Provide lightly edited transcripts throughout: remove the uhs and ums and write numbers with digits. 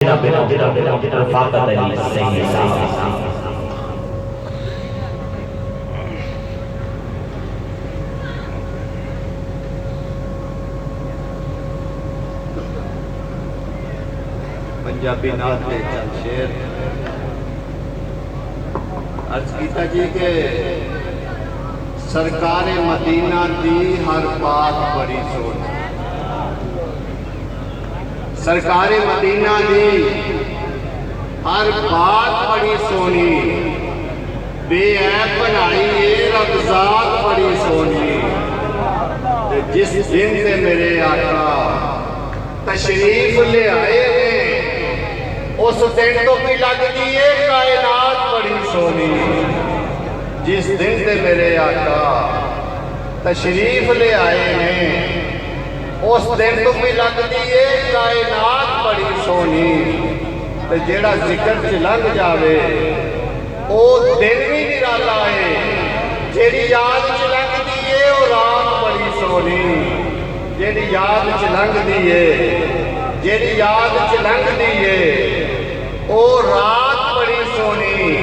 رفاقت علی سید پنجابی نعت کے چند شعر عرض کیتا جی کہ سرکار مدینہ دی ہر بات بڑی سونی، سرکار مدینہ دی ہر بات بڑی سونی، بے عیب بنائی رب ذات بڑی سونی۔ جس دن سے میرے آقا تشریف لے آئے ہیں، اس دن تو بھی لگ دیئے کائنات بڑی سونی۔ جس دن سے میرے آقا تشریف لے آئے ہیں، اس دن تو بھی لگ دیئے کائنات بڑی سونی۔ تے جیڑا ذکر چ لنگ جاوے او دن بھی نرالا ہے، جیڑی یاد چ لنگ دیئے او رات بڑی سونی۔ جیڑی یاد چ لنگ دیئے، جیڑی یاد چ لنگ دیئے او رات بڑی سونی۔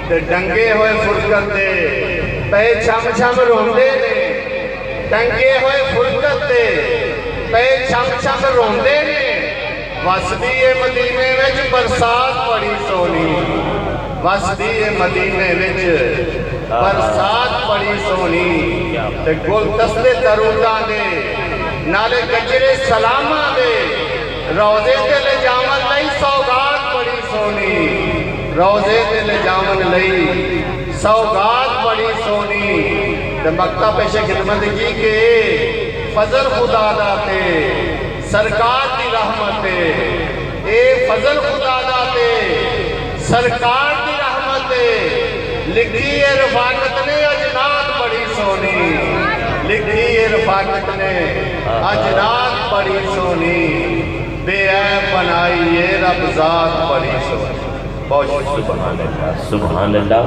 تے ڈنگے ہوئے فرقت دے پہ چھم چھم روندے نے، ڈنگے ہوئے فرقت دے پہ چھم چھم روندے نے، وسدی مدینے وچ برسات بڑی سونی۔ وسدی مدینے وچ برسات بڑی سونی۔ تے گل دستے دروداں دے نالے گجرے سلاماں دے، روزے تے لے جاون لئی سوگات بڑی سونی۔ روزے تے لے جاون لئی سوگات بڑی سونی۔ تے مکتہ پیش خدمت کی کہ فضل خدا داتے سرکار دی رحمت، اے فضل خدا داتے سرکار دی رحمت، لکھی ہے رفاقت نے اجنات بڑی سونی۔ لکھی ہے رفاقت نے اجنات بڑی سونی، بے عیب بنائی ہے رب ذات بڑی سونی۔ سبحان اللہ سبحان اللہ،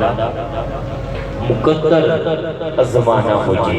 مقدر زمانہ ہو جی